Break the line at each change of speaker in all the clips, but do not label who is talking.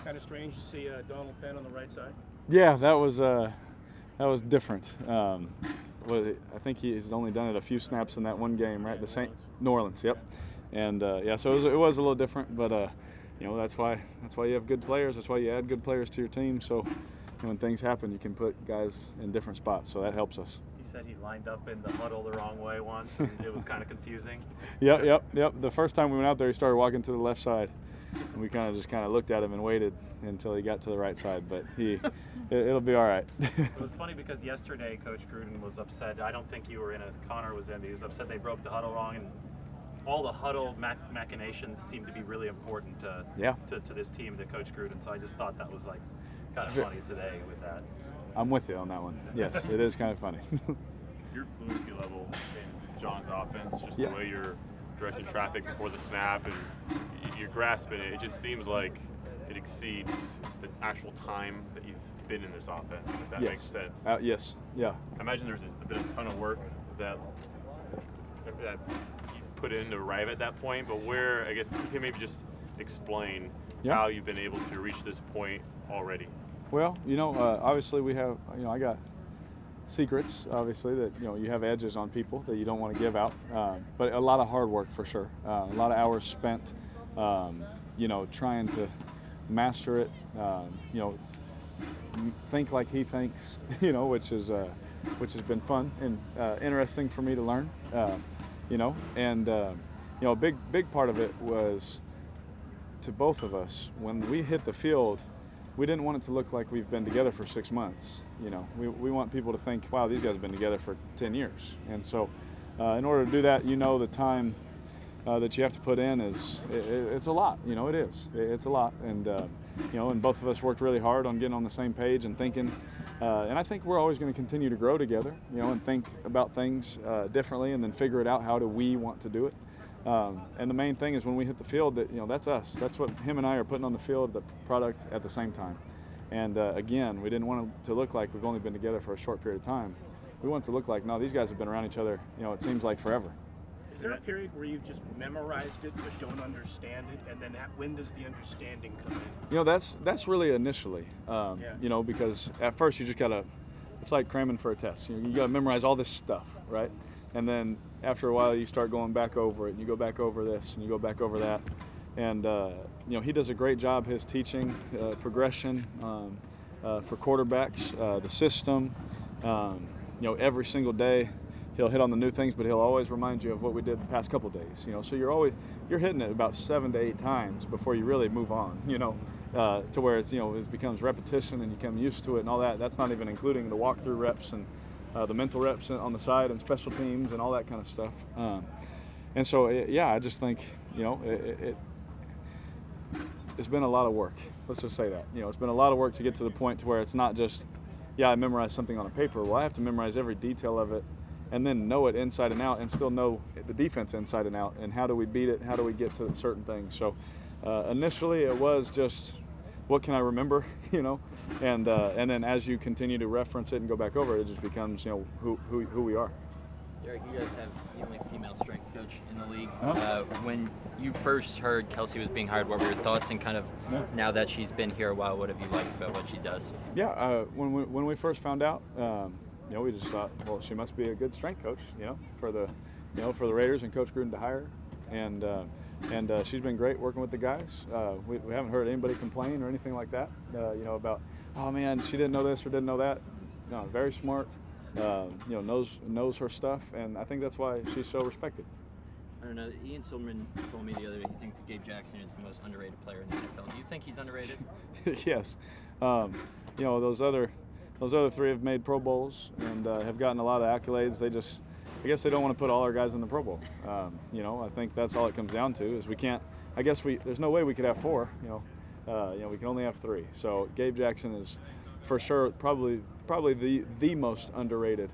Kind of strange to see Donald Penn on the right side.
Yeah, that was different. I think he's only done it a few snaps in that one game, right?
Yeah,
New Orleans, yep. And yeah, so it was a little different, but you know, that's why you have good players. That's why you add good players to your team. So when things happen, you can put guys in different spots. So that helps us.
He said he lined up in the huddle the wrong way once, and it was kind of confusing.
Yep. The first time we went out there, he started walking to the left side, and we kind of looked at him and waited until he got to the right side. But it'll be all right.
It was funny because yesterday Coach Gruden was upset. I don't think you were in it. Connor was in. But he was upset they broke the huddle wrong, and all the huddle machinations seem to be really important to this team, to Coach Gruden. So I just thought that was like kind of funny today with that.
I'm with you on that one. Yes, it is kind of funny.
Your fluency level in John's offense, just the way you're directing traffic before the snap and you're grasping it, it just seems like it exceeds the actual time that you've been in this offense, if that makes sense.
Yes, yeah.
I imagine there's been a ton of work that you put in to arrive at that point, but where, I guess you can maybe just explain how you've been able to reach this point already.
Well, you know, obviously we have, you know, I got secrets, obviously, that, you know, you have edges on people that you don't want to give out, but a lot of hard work for sure, a lot of hours spent, you know, trying to master it, you know, think like he thinks, you know, which has been fun and interesting for me to learn, you know, and you know, a big part of it was to both of us when we hit the field. We didn't want it to look like we've been together for 6 months. You know, we want people to think, wow, these guys have been together for 10 years. And so in order to do that, you know, the time that you have to put in it's a lot. You know, it is. It's a lot. And, you know, and both of us worked really hard on getting on the same page and thinking. And I think we're always going to continue to grow together, you know, and think about things differently and then figure it out, how do we want to do it. And the main thing is when we hit the field, that, you know, that's us. That's what him and I are putting on the field, the product at the same time. And again, we didn't want it to look like we've only been together for a short period of time. We want it to look like, no, these guys have been around each other, you know, it seems like forever.
Is there a period where you've just memorized it but don't understand it, and then when does the understanding come in?
You know, that's really initially, you know, because at first you just gotta, it's like cramming for a test. You know, you gotta memorize all this stuff, right? And then after a while, you start going back over it, and you go back over this, and you go back over that. And, you know, he does a great job, his teaching, progression for quarterbacks, the system. You know, every single day he'll hit on the new things, but he'll always remind you of what we did the past couple of days. You know, so you're hitting it about 7 to 8 times before you really move on, you know, to where it's, you know, it becomes repetition and you become used to it and all that. That's not even including the walkthrough reps and the mental reps on the side and special teams and all that kind of stuff. And so, yeah, I just think, you know, it's been a lot of work. Let's just say that. You know, it's been a lot of work to get to the point to where it's not just, yeah, I memorized something on a paper. Well, I have to memorize every detail of it and then know it inside and out and still know the defense inside and out and how do we beat it, how do we get to certain things. So initially it was just, what can I remember, you know, and then as you continue to reference it and go back over it, it just becomes, you know, who we are.
Derek, you guys have the only female strength coach in the league. When you first heard Kelsey was being hired, what were your thoughts? And kind of now that she's been here a while, what have you liked about what she does? Yeah,
when we first found out, you know, we just thought, well, she must be a good strength coach, you know, for the Raiders and Coach Gruden to hire her. And she's been great working with the guys. We haven't heard anybody complain or anything like that, you know, about, oh man, she didn't know this or didn't know that. No, very smart. You know, knows her stuff, and I think that's why she's so respected.
I don't know. Ian Silverman told me the other day he thinks Gabe Jackson is the most underrated player in the NFL. Do you think he's underrated?
Yes. You know, those other 3 have made Pro Bowls and have gotten a lot of accolades. I guess they don't want to put all our guys in the Pro Bowl. You know, I think that's all it comes down to is we can't. I guess there's no way we could have 4. You know, we can only have 3. So Gabe Jackson is, for sure, probably the most underrated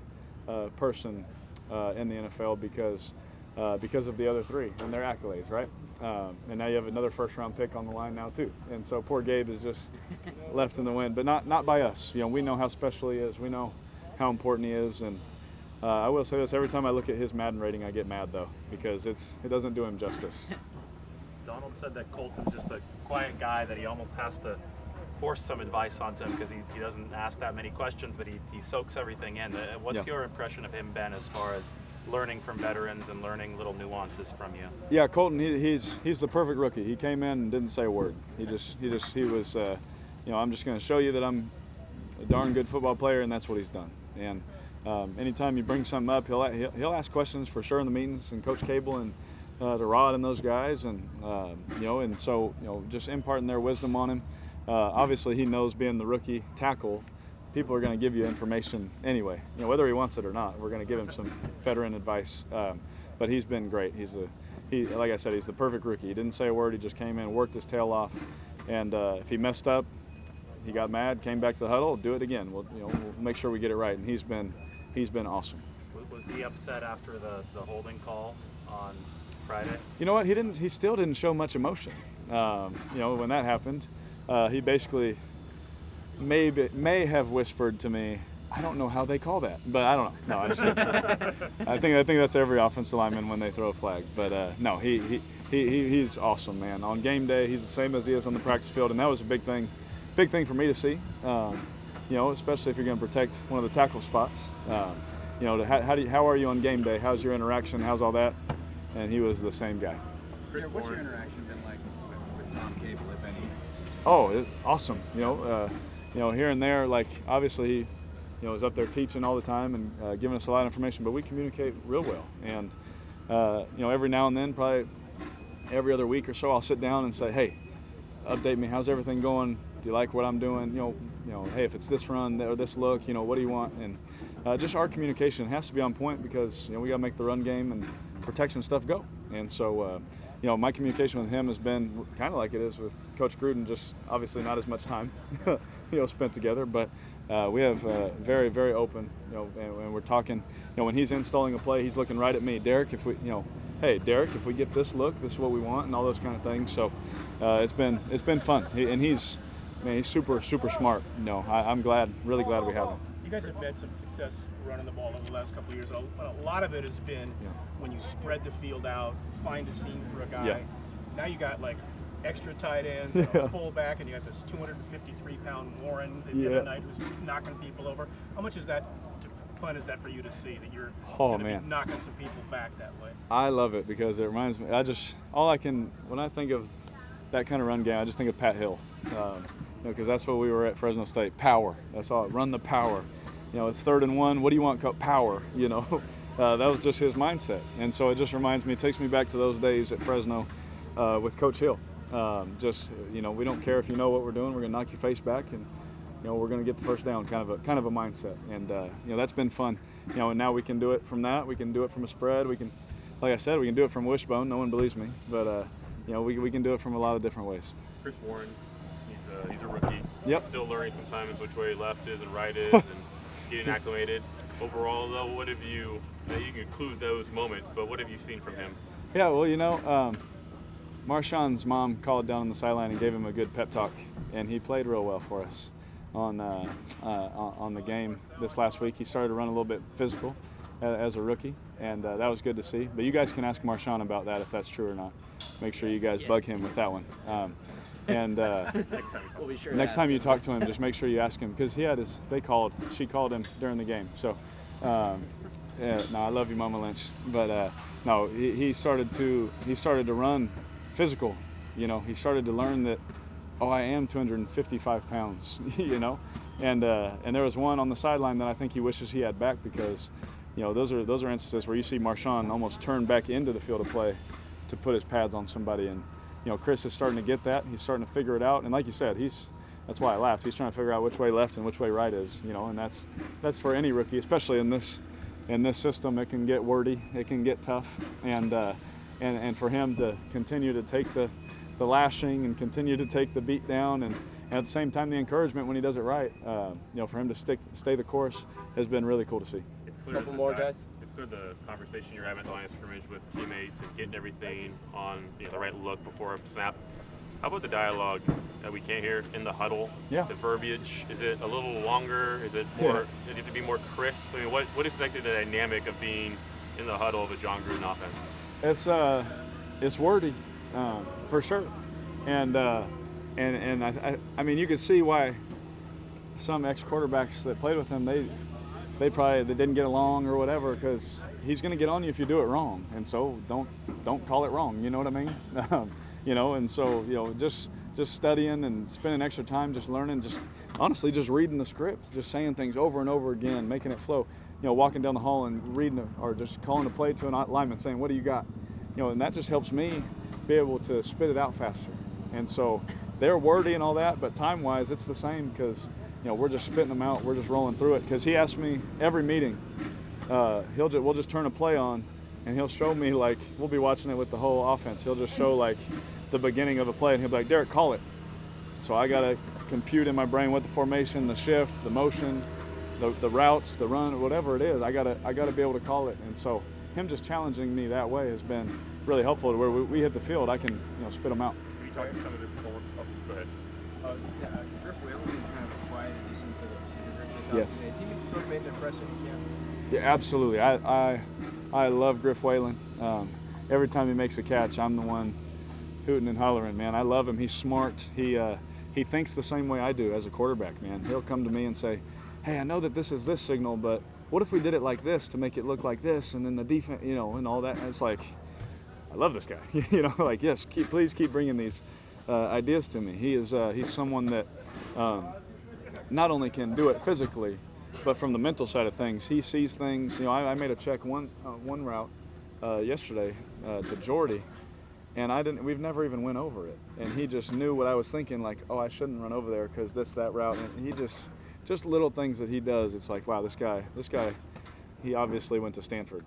person in the NFL because of the other 3 and their accolades, right? And now you have another first-round pick on the line now too. And so poor Gabe is just left in the wind, but not by us. You know, we know how special he is. We know how important he is. And I will say this: every time I look at his Madden rating, I get mad though because it doesn't do him justice.
Donald said that Colton's just a quiet guy that he almost has to force some advice onto him because he doesn't ask that many questions, but he soaks everything in. What's your impression of him, Ben, as far as learning from veterans and learning little nuances from you?
Yeah, Colton, he's the perfect rookie. He came in and didn't say a word. He was, I'm just going to show you that I'm a darn good football player, and that's what he's done. And anytime you bring something up, he'll ask questions for sure in the meetings, and Coach Cable and to Rod and those guys, and and so just imparting their wisdom on him. Obviously, he knows being the rookie tackle, people are going to give you information anyway. Whether he wants it or not, we're going to give him some veteran advice. But he's been great. Like I said, he's the perfect rookie. He didn't say a word. He just came in, worked his tail off, and if he messed up, he got mad, came back to the huddle, do it again. We'll make sure we get it right. And he's been awesome.
Was he upset after the holding call on Friday?
You know what? He still didn't show much emotion. When that happened, he basically may have whispered to me, "I don't know how they call that," but I don't know. No, I just I think that's every offensive lineman when they throw a flag. But no, he's awesome, man. On game day, he's the same as he is on the practice field, and that was a big thing for me to see. Especially if you're going to protect one of the tackle spots. How are you on game day? How's your interaction? How's all that? And he was the same guy.
What's your interaction been like with Tom Cable, if any?
Oh, awesome. Here and there, like obviously he is up there teaching all the time and giving us a lot of information, but we communicate real well. And every now and then, probably every other week or so, I'll sit down and say, "Hey, update me. How's everything going? Do you like what I'm doing? Hey, if it's this run or this look, what do you want?" And just our communication has to be on point because we got to make the run game and protection stuff go. And so my communication with him has been kind of like it is with Coach Gruden, just obviously not as much time spent together, but we have very, very open, and we're talking, when he's installing a play, he's looking right at me. Derek, hey, Derek, if we get this look, this is what we want, and all those kind of things. So it's been fun. He's super, super smart. I'm really glad we have him.
You guys have had some success running the ball over the last couple of years. A lot of it has been when you spread the field out, find a seam for a guy.
Yeah.
Now you got like extra tight ends, a fullback, and you got this 253-pound Warren the other night who's knocking people over. How much fun is that for you to see that you're going to be knocking some people back that way?
I love it because it reminds me. When I think of that kind of run game, I just think of Pat Hill. Because that's what we were at Fresno State. Power. That's all. Run the power. It's 3rd and 1. What do you want? Power. That was just his mindset. And so it just reminds me. It takes me back to those days at Fresno with Coach Hill. We don't care if you know what we're doing. We're going to knock your face back, and we're going to get the first down. Kind of a mindset. And that's been fun. And now we can do it from that. We can do it from a spread. We can, like I said, we can do it from wishbone. No one believes me, but we can do it from a lot of different ways.
Chris Warren, he's a rookie.
Yep.
Still learning sometimes which way left is and right is, and getting acclimated. Overall, though, what have you can include those moments, but what have you seen from him?
Yeah, well, Marshawn's mom called down on the sideline and gave him a good pep talk, and he played real well for us on the game this last week. He started to run a little bit physical as a rookie, and that was good to see. But you guys can ask Marshawn about that if that's true or not. Make sure you guys bug him with that one. And next time you talk to him, just make sure you ask him because she called him during the game. So, I love you, Mama Lynch. But no, he started to run physical. He started to learn that, I am 255 pounds. And there was one on the sideline that I think he wishes he had back because, those are instances where you see Marshawn almost turn back into the field of play to put his pads on somebody. And Chris is starting to get that. He's starting to figure it out. And like you said, that's why I laughed. He's trying to figure out which way left and which way right is. And that's for any rookie, especially in this system. It can get wordy. It can get tough. And for him to continue to take the lashing and continue to take the beat down and at the same time the encouragement when he does it right, for him to stay the course has been really cool to see.
It's clear couple more guys. It's clear the conversation you're having at the line of scrimmage with teammates and getting everything on the right look before a snap. How about the dialogue that we can't hear in the huddle?
Yeah.
The verbiage, is it a little longer? Is it more? Does it have to be more crisp? I mean, what is exactly the dynamic of being in the huddle of a John Gruden offense?
It's wordy, for sure, and And I mean, you could see why some ex-quarterbacks that played with him, they didn't get along or whatever, because he's going to get on you if you do it wrong. And so don't call it wrong. You know what I mean? You know, and so, you know, just studying and spending extra time just learning, just honestly just reading the script, just saying things over and over again, making it flow. You know, walking down the hall and reading or just calling a play to an lineman saying, what do you got? You know, and that just helps me be able to spit it out faster. And so they're wordy and all that, but time-wise it's the same, because, you know, we're just spitting them out, we're just rolling through it. Because he asks me every meeting, we'll just turn a play on, and he'll show me, like, we'll be watching it with the whole offense. He'll just show, like, the beginning of a play, and he'll be like, Derek, call it. So I got to compute in my brain what the formation, the shift, the motion, the routes, the run, whatever it is. I gotta be able to call it. And so him just challenging me that way has been really helpful. To where we hit the field, I can, you know, spit them out.
Can you talk to some of this? Go ahead.
Griff Whalen is kind of a quiet addition to the receiver group this
Yes.
offseason. Has he sort of made an impression in camp?
Yeah, absolutely. I love Griff Whalen. Every time he makes a catch, I'm the one hooting and hollering, man. I love him. He's smart. He thinks the same way I do as a quarterback, man. He'll come to me and say, hey, I know that this is this signal, but what if we did it like this to make it look like this, and then the defense, you know, and all that. And it's like, I love this guy. You know, like, yes, please keep bringing these ideas to me. He's someone that not only can do it physically, but from the mental side of things, he sees things. You know, I made a check one route yesterday to Jordy, and we've never even went over it. And he just knew what I was thinking, like, oh, I shouldn't run over there because that route. And he just little things that he does. It's like, wow, this guy, he obviously went to Stanford.